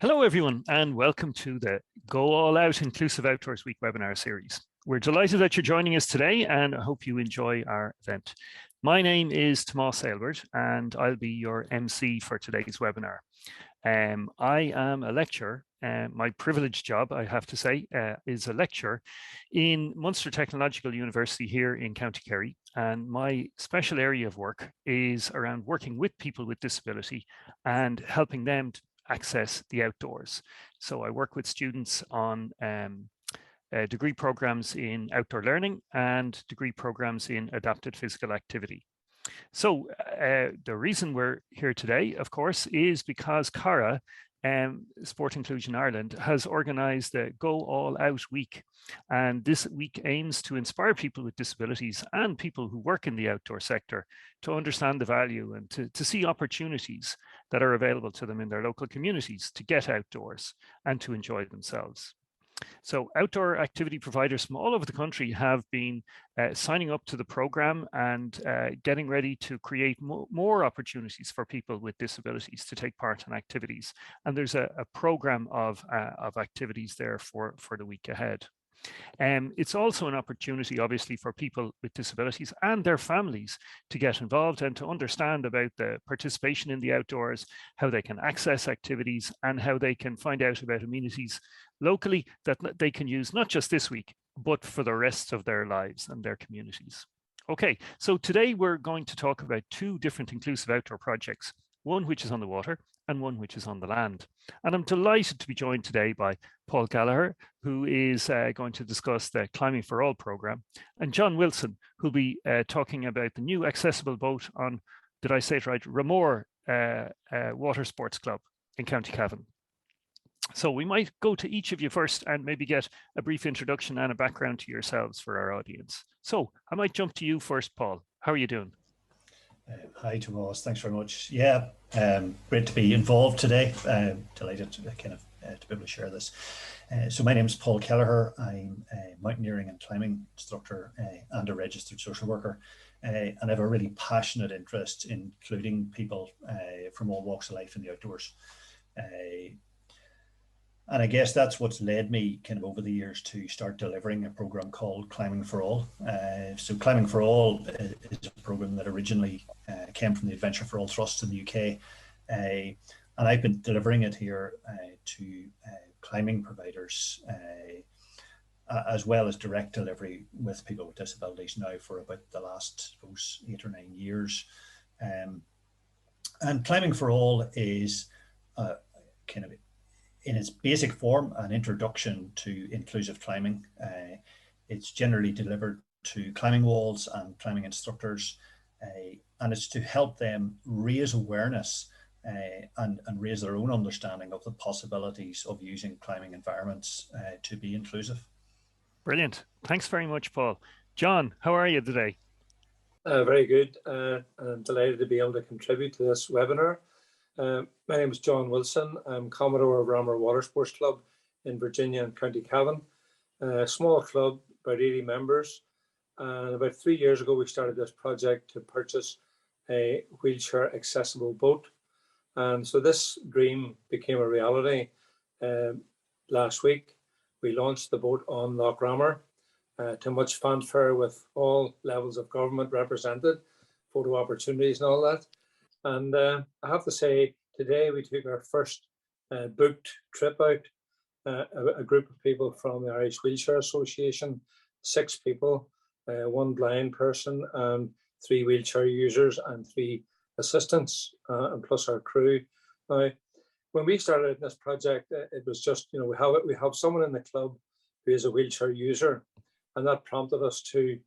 Hello, everyone, and welcome to the Go All Out Inclusive Outdoors Week webinar series. We're delighted that you're joining us today, and I hope you enjoy our event. My name is Tomas Aylward, and I'll be your MC for today's webinar. I am a lecturer. My privileged job, I have to say, is a lecturer in Munster Technological University here in County Kerry. And my special area of work is around working with people with disability and helping them to access the outdoors. So I work with students on degree programs in outdoor learning and degree programs in adapted physical activity. So the reason we're here today, of course, is because Cara, Sport Inclusion Ireland, has organised the Go All Out Week. And this week aims to inspire people with disabilities and people who work in the outdoor sector to understand the value and to see opportunities that are available to them in their local communities to get outdoors and to enjoy themselves. So outdoor activity providers from all over the country have been signing up to the program and getting ready to create more opportunities for people with disabilities to take part in activities. And there's a program of activities there for the week ahead. It's also an opportunity, obviously, for people with disabilities and their families to get involved and to understand about the participation in the outdoors, how they can access activities, and how they can find out about amenities locally that they can use not just this week, but for the rest of their lives and their communities. Okay, so today we're going to talk about two different inclusive outdoor projects, one which is on the water and one which is on the land. And I'm delighted to be joined today by Paul Gallagher, who is going to discuss the Climbing for All program, and John Wilson, who'll be talking about the new accessible boat on, did I say it right, Ramore Water Sports Club in County Cavan. So we might go to each of you first and maybe get a brief introduction and a background to yourselves for our audience. So I might jump to you first, Paul. How are you doing? Hi, Tomas. Thanks very much. Yeah, great to be involved today. Delighted to to be able to share this. So my name is Paul Kelleher. I'm a mountaineering and climbing instructor and a registered social worker. And I have a really passionate interest in including people from all walks of life in the outdoors. And I guess that's what's led me kind of over the years to start delivering a program called Climbing for All. So Climbing for All is a program that originally came from the Adventure for All Trust in the UK. And I've been delivering it here to climbing providers, as well as direct delivery with people with disabilities now for about the last, I suppose, 8 or 9 years. And Climbing for All is kind of, in its basic form, an introduction to inclusive climbing. It's generally delivered to climbing walls and climbing instructors, and it's to help them raise awareness and raise their own understanding of the possibilities of using climbing environments to be inclusive. Brilliant. Thanks very much, Paul. John, how are you today? Very good. I'm delighted to be able to contribute to this webinar. My name is John Wilson. I'm Commodore of Ramore Water Sports Club in Virginia and County Cavan. A small club, about 80 members. And about 3 years ago, we started this project to purchase a wheelchair accessible boat. And so this dream became a reality. Last week, we launched the boat on Loch Ramore to much fanfare with all levels of government represented, photo opportunities and all that. And I have to say, today we took our first booked trip out, a group of people from the Irish Wheelchair Association, 6 people, 1 blind person and 3 wheelchair users and 3 assistants, and plus our crew. Now, when we started this project, it was just, we have someone in the club who is a wheelchair user, and that prompted us to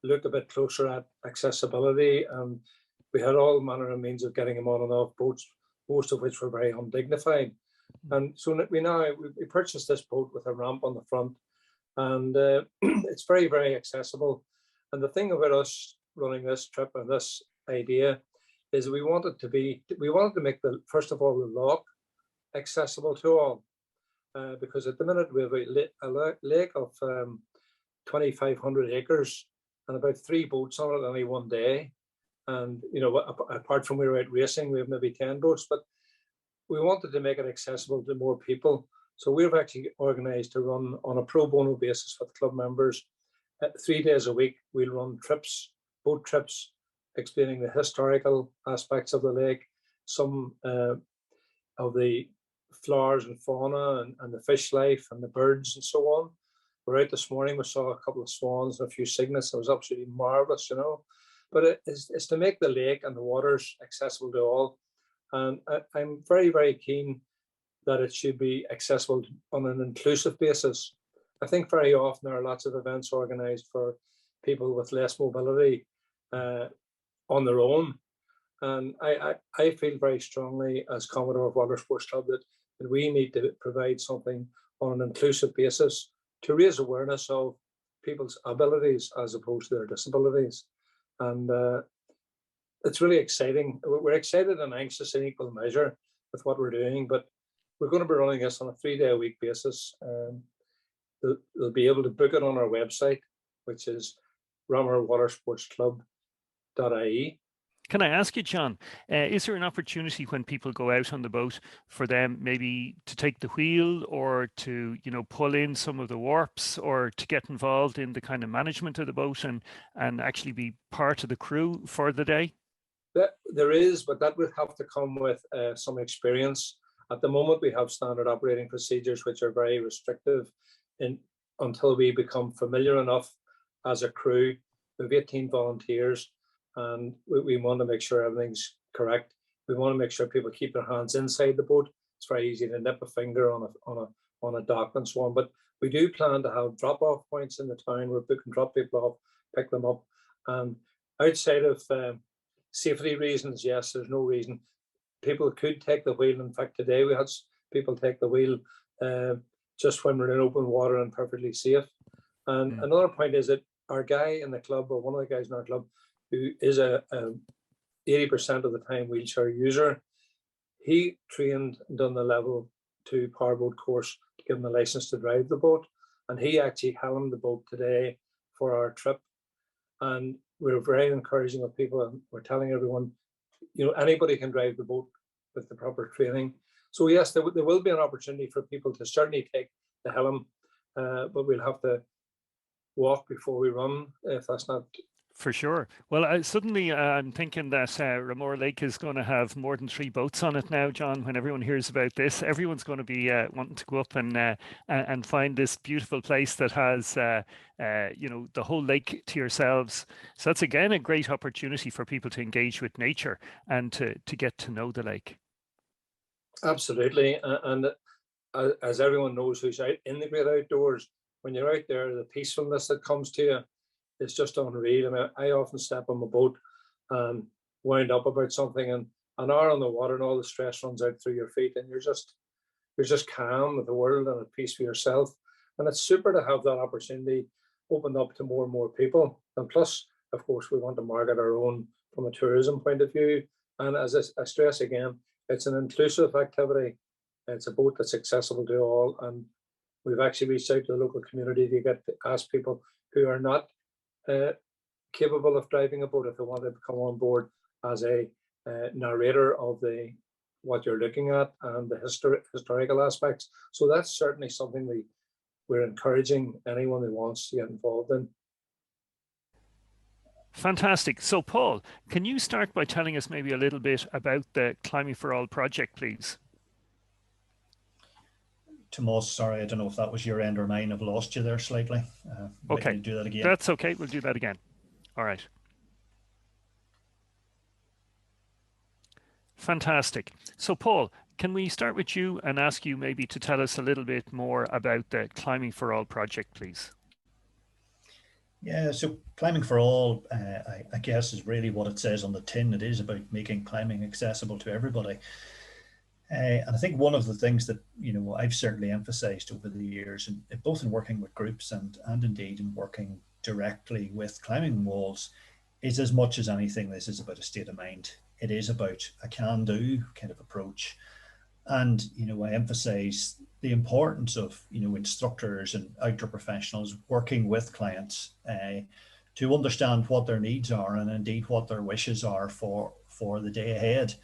look a bit closer at accessibility. We had all manner of means of getting him on and off boats, most of which were very undignified. And so we purchased this boat with a ramp on the front, and it's very, very accessible. And the thing about us running this trip and this idea is we wanted to make first of all, the loch accessible to all, because at the minute we have a lake of 2,500 acres and about 3 boats on it only one day. And apart from we were out racing, we have maybe 10 boats, but we wanted to make it accessible to more people. So we've actually organised to run on a pro bono basis for the club members. 3 days a week, we'll run trips, boat trips, explaining the historical aspects of the lake, some of the flowers and fauna and the fish life and the birds and so on. We're out this morning, we saw a couple of swans and a few cygnets. It was absolutely marvellous, you know. But it's to make the lake and the waters accessible to all. And I'm very, very keen that it should be accessible on an inclusive basis. I think very often there are lots of events organised for people with less mobility on their own. And I feel very strongly as Commodore of Water Sports Club that we need to provide something on an inclusive basis to raise awareness of people's abilities as opposed to their disabilities. And it's really exciting. We're excited and anxious in equal measure with what we're doing, but we're going to be running this on a 3-day-a-week basis. They'll be able to book it on our website, which is ramarwatersportsclub.ie. Can I ask you, John, is there an opportunity when people go out on the boat for them maybe to take the wheel or to, you know, pull in some of the warps or to get involved in the kind of management of the boat and actually be part of the crew for the day? There is, but that would have to come with some experience. At the moment, we have standard operating procedures, which are very restrictive until we become familiar enough as a crew. We have 18 volunteers, and we want to make sure everything's correct. We want to make sure people keep their hands inside the boat. It's very easy to nip a finger on a dock and so on. But we do plan to have drop-off points in the town where we can drop people off, pick them up. And outside of safety reasons, yes, there's no reason. People could take the wheel. In fact, today we had people take the wheel just when we're in open water and perfectly safe. And another point is that our guy in the club, or one of the guys in our club, who is a 80% of the time wheelchair user, he trained and done the level 2 powerboat course to give him a license to drive the boat. And he actually helmed the boat today for our trip. And we're very encouraging of people, and we're telling everyone, you know, anybody can drive the boat with the proper training. So yes, there will be an opportunity for people to certainly take the helm, but we'll have to walk before we run if that's not. For sure. Well, suddenly I'm thinking that Ramor Lake is going to have more than 3 boats on it now, John. When everyone hears about this, everyone's going to be wanting to go up and find this beautiful place that has, you know, the whole lake to yourselves. So that's again a great opportunity for people to engage with nature and to get to know the lake. Absolutely, and as everyone knows who's out in the great outdoors, when you're out there, the peacefulness that comes to you, it's just unreal. I mean, I often step on my boat and wind up about something, and an hour on the water and all the stress runs out through your feet, and you're just calm with the world and at peace with yourself. And it's super to have that opportunity opened up to more and more people. And plus, of course, we want to market our own from a tourism point of view. And as I stress again, it's an inclusive activity. It's a boat that's accessible to all, and we've actually reached out to the local community to get to ask people who are not capable of driving a boat if they want to come on board as a narrator of what you're looking at and the historical aspects. So that's certainly something we're encouraging anyone who wants to get involved in. Fantastic. So Paul, can you start by telling us maybe a little bit about the Climbing for All project, please? Tomas, sorry, I don't know if that was your end or mine. I've lost you there slightly. Okay, do that again. That's okay. We'll do that again. All right. Fantastic. So Paul, can we start with you and ask you maybe to tell us a little bit more about the Climbing for All project, please? Yeah, so Climbing for All, I guess, is really what it says on the tin. It is about making climbing accessible to everybody. And I think one of the things that, you know, I've certainly emphasized over the years, and both in working with groups and indeed in working directly with climbing walls, is as much as anything, this is about a state of mind. It is about a can-do kind of approach. And, you know, I emphasize the importance of, you know, instructors and outdoor professionals working with clients to understand what their needs are and indeed what their wishes are for the day ahead.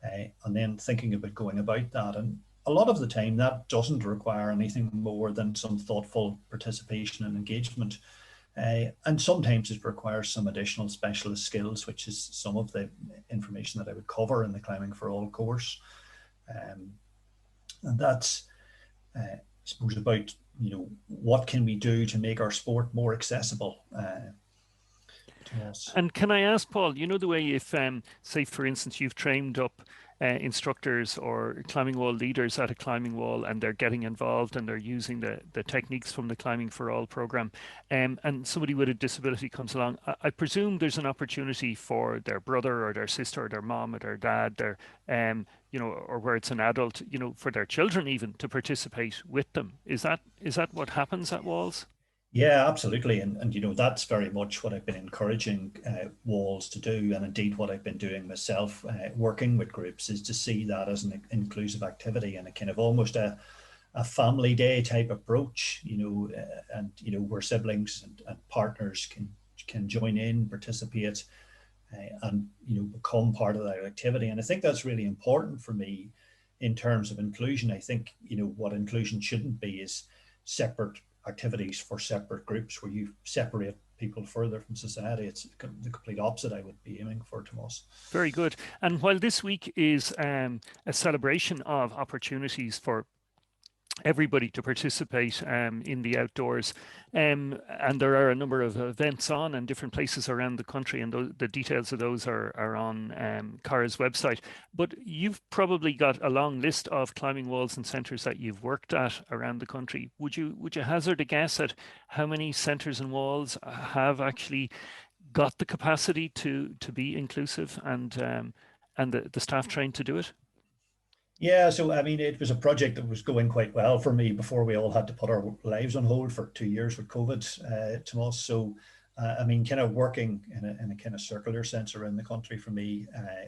and then thinking about going about that. And a lot of the time that doesn't require anything more than some thoughtful participation and engagement. And sometimes it requires some additional specialist skills, which is some of the information that I would cover in the Climbing for All course. And that's, I suppose, about, what can we do to make our sport more accessible to us. And can I ask, Paul, the way if, say, for instance, you've trained up instructors or climbing wall leaders at a climbing wall, and they're getting involved and they're using the techniques from the Climbing for All program, and somebody with a disability comes along, I presume there's an opportunity for their brother or their sister or their mom or their dad, or where it's an adult, for their children even to participate with them. Is that what happens at walls? Yeah, absolutely. And that's very much what I've been encouraging walls to do. And indeed, what I've been doing myself, working with groups, is to see that as an inclusive activity and a kind of almost a family day type approach, where siblings and partners can join in, participate, and, become part of that activity. And I think that's really important for me in terms of inclusion. I think, what inclusion shouldn't be is separate activities for separate groups where you separate people further from society. It's the complete opposite I would be aiming for, Tomas. Very good. And while this week is a celebration of opportunities for everybody to participate in the outdoors, and there are a number of events on in different places around the country, and the details of those are on CARA's website. But you've probably got a long list of climbing walls and centres that you've worked at around the country. Would you hazard a guess at how many centres and walls have actually got the capacity to be inclusive and the staff trained to do it? Yeah, so I mean, it was a project that was going quite well for me before we all had to put our lives on hold for 2 years with COVID, Tomas. So, I mean, kind of working in a kind of circular sense around the country for me.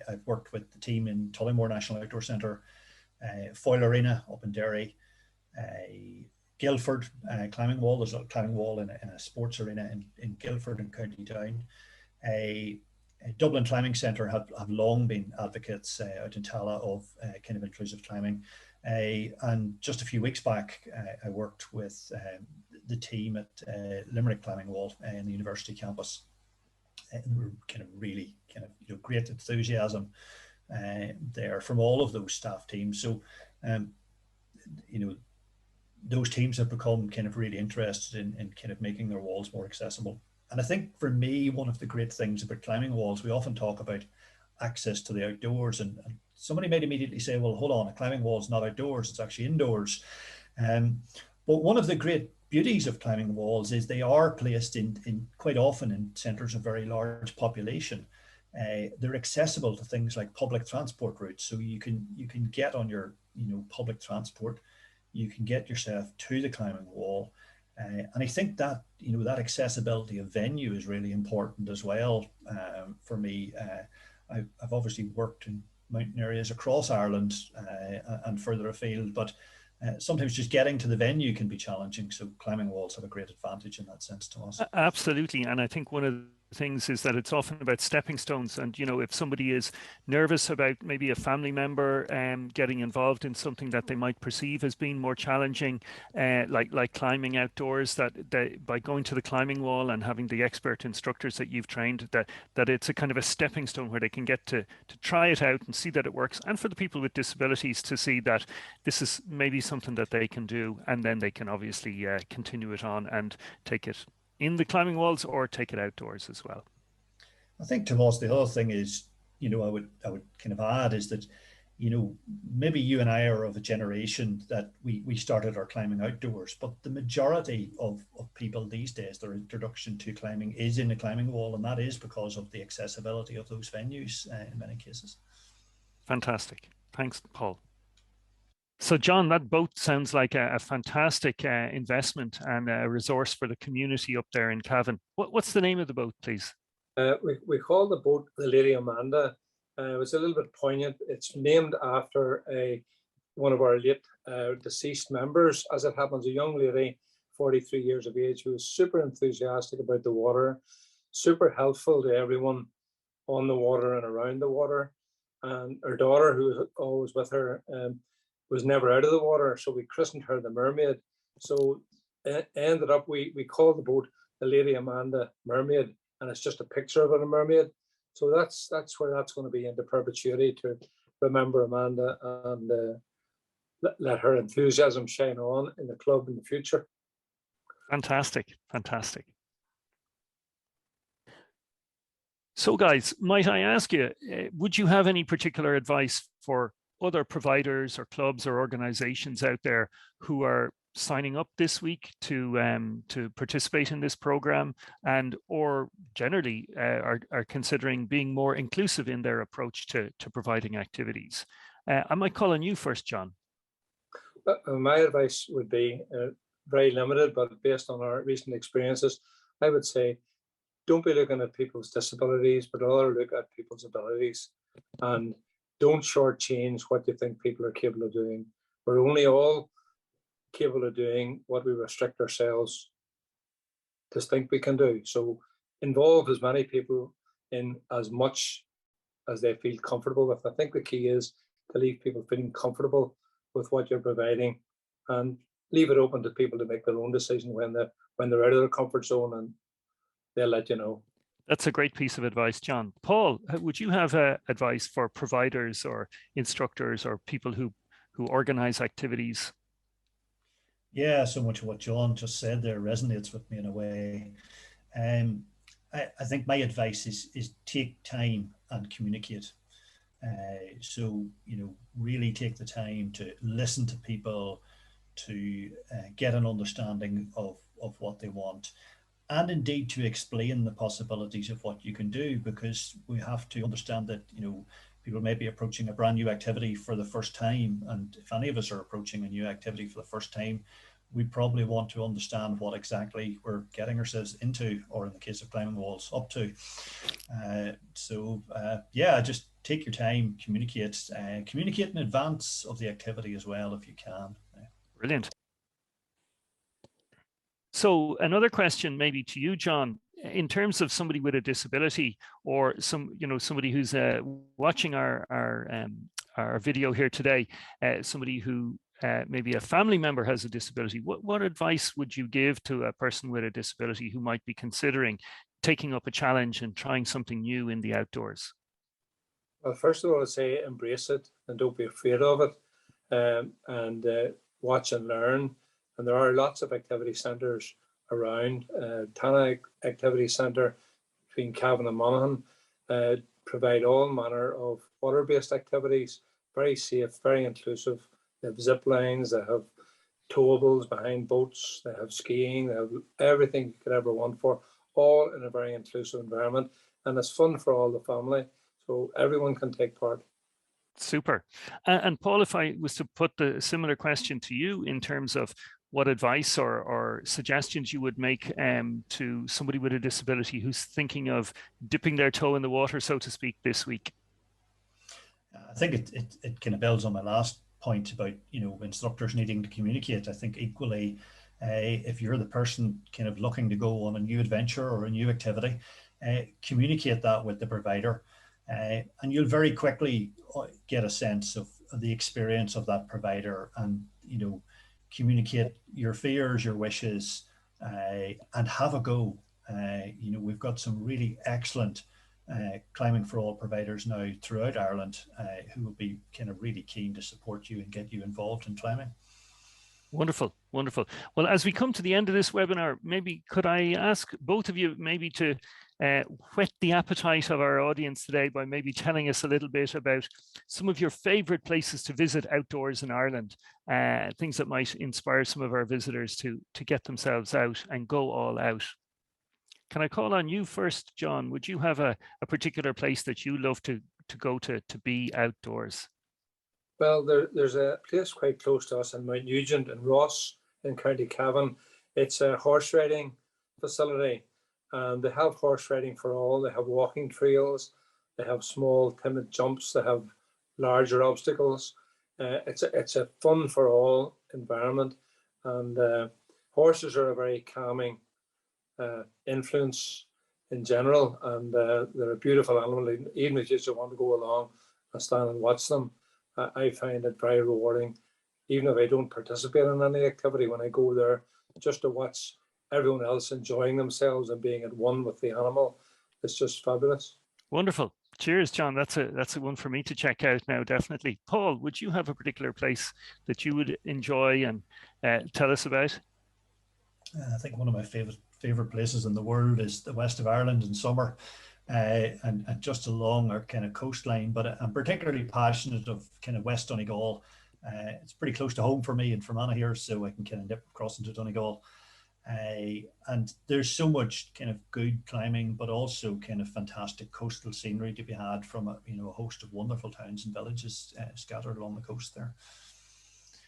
I've worked with the team in Tullymore National Outdoor Centre, Foyle Arena up in Derry, Guildford climbing wall. There's a climbing wall in a sports arena in Guildford in County Down. Dublin Climbing Centre have long been advocates out in Tala of kind of inclusive climbing. And just a few weeks back, I worked with the team at Limerick Climbing Wall in the university campus. And we were kind of really great enthusiasm there from all of those staff teams. So, those teams have become kind of really interested in kind of making their walls more accessible. And I think for me, one of the great things about climbing walls, we often talk about access to the outdoors, and somebody might immediately say, well, hold on, a climbing wall is not outdoors, it's actually indoors. But one of the great beauties of climbing walls is they are placed in quite often in centres of very large population. They're accessible to things like public transport routes. So you can get on your public transport, you can get yourself to the climbing wall. And I think that that accessibility of venue is really important as well for me. I've obviously worked in mountain areas across Ireland and further afield, but sometimes just getting to the venue can be challenging. So climbing walls have a great advantage in that sense to us. Absolutely. And I think one of the things is that it's often about stepping stones. And, if somebody is nervous about maybe a family member getting involved in something that they might perceive as being more challenging, like climbing outdoors, that by going to the climbing wall and having the expert instructors that you've trained, that it's a kind of a stepping stone where they can get to try it out and see that it works. And for the people with disabilities to see that this is maybe something that they can do, and then they can obviously continue it on and take it in the climbing walls or take it outdoors as well. I think, Tomas, the other thing is, I would kind of add is that, maybe you and I are of a generation that we started our climbing outdoors, but the majority of people these days, their introduction to climbing is in a climbing wall, and that is because of the accessibility of those venues in many cases. Fantastic. Thanks, Paul. So, John, that boat sounds like a fantastic investment and a resource for the community up there in Cavan. What's the name of the boat, please? We call the boat the Lady Amanda. It's a little bit poignant. It's named after one of our late deceased members, as it happens, a young lady, 43 years of age, who was super enthusiastic about the water, super helpful to everyone on the water and around the water. and her daughter, who was always with her, was never out of the water, so we christened her the Mermaid. So it ended up, we called the boat the Lady Amanda Mermaid, and it's just a picture of a mermaid. So that's where that's going to be into perpetuity, to remember Amanda and let her enthusiasm shine on in the club in the future. Fantastic, fantastic. So guys, might I ask you, would you have any particular advice for other providers or clubs or organizations out there who are signing up this week to participate in this program, and or generally are considering being more inclusive in their approach to providing activities? I might call on you first, John. My advice would be very limited, but based on our recent experiences, I would say don't be looking at people's disabilities, but rather look at people's abilities, and don't shortchange what you think people are capable of doing. We're only all capable of doing what we restrict ourselves to think we can do. So involve as many people in as much as they feel comfortable with. I think the key is to leave people feeling comfortable with what you're providing, and leave it open to people to make their own decision when they're out of their comfort zone, and they'll let you know. That's a great piece of advice, John. Paul, would you have advice for providers or instructors or people who organize activities? Yeah, so much of what John just said there resonates with me in a way. I think my advice is take time and communicate. So, really take the time to listen to people, to get an understanding of what they want, and indeed to explain the possibilities of what you can do, because we have to understand that, people may be approaching a brand new activity for the first time. And if any of us are approaching a new activity for the first time, we probably want to understand what exactly we're getting ourselves into, or in the case of climbing walls, up to. Yeah, just take your time, communicate in advance of the activity as well, if you can. Brilliant. So another question maybe to you, John, in terms of somebody with a disability, or somebody who's watching our video here today, somebody who maybe a family member has a disability, what advice would you give to a person with a disability who might be considering taking up a challenge and trying something new in the outdoors? Well, first of all, I'd say embrace it and don't be afraid of it, and watch and learn. And there are lots of activity centres around. Tana Activity Centre between Cavan and Monaghan provide all manner of water-based activities, very safe, very inclusive. They have zip lines, they have towables behind boats, they have skiing, they have everything you could ever want for, all in a very inclusive environment. And it's fun for all the family, so everyone can take part. Super. And Paul, if I was to put the similar question to you in terms of what advice or suggestions you would make to somebody with a disability who's thinking of dipping their toe in the water, so to speak, this week? I think it kind of builds on my last point about, instructors needing to communicate. I think equally, if you're the person kind of looking to go on a new adventure or a new activity, communicate that with the provider, and you'll very quickly get a sense of the experience of that provider, and communicate your fears, your wishes, and have a go. We've got some really excellent Climbing for All providers now throughout Ireland who will be kind of really keen to support you and get you involved in climbing. Wonderful, wonderful. Well, as we come to the end of this webinar, maybe could I ask both of you maybe to whet the appetite of our audience today by maybe telling us a little bit about some of your favorite places to visit outdoors in Ireland, things that might inspire some of our visitors to get themselves out and go all out. Can I call on you first, John? Would you have a particular place that you love to go to be outdoors? Well, there's a place quite close to us in Mount Nugent in Ross in County Cavan. It's a horse riding facility, and they have horse riding for all. They have walking trails, they have small timid jumps, they have larger obstacles. It's a fun for all environment, and horses are a very calming influence in general, and they're a beautiful animal. Even if you just want to go along and stand and watch them. I find it very rewarding, even if I don't participate in any activity. When I go there, just to watch everyone else enjoying themselves and being at one with the animal, it's just fabulous. Wonderful. Cheers, John. That's a one for me to check out now, definitely. Paul, would you have a particular place that you would enjoy and tell us about? I think one of my favorite places in the world is the west of Ireland in summer, and just along our kind of coastline. But I'm particularly passionate of kind of West Donegal. It's pretty close to home for me and from Anna here, so I can kind of nip across into Donegal. And there's so much kind of good climbing, but also kind of fantastic coastal scenery to be had from a host of wonderful towns and villages scattered along the coast there.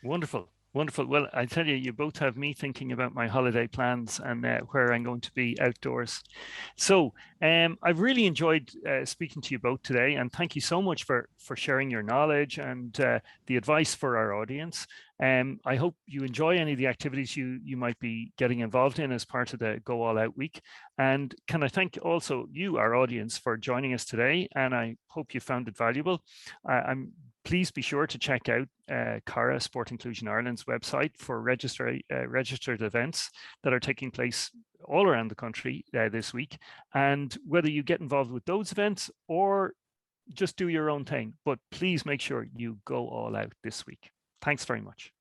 Wonderful. Wonderful. Well, I tell you, you both have me thinking about my holiday plans and where I'm going to be outdoors. So I've really enjoyed speaking to you both today, and thank you so much for sharing your knowledge and the advice for our audience. I hope you enjoy any of the activities you might be getting involved in as part of the Go All Out week. And can I thank also you, our audience, for joining us today, and I hope you found it valuable. Please be sure to check out CARA Sport Inclusion Ireland's website for registered events that are taking place all around the country this week. And whether you get involved with those events or just do your own thing, but please make sure you go all out this week. Thanks very much.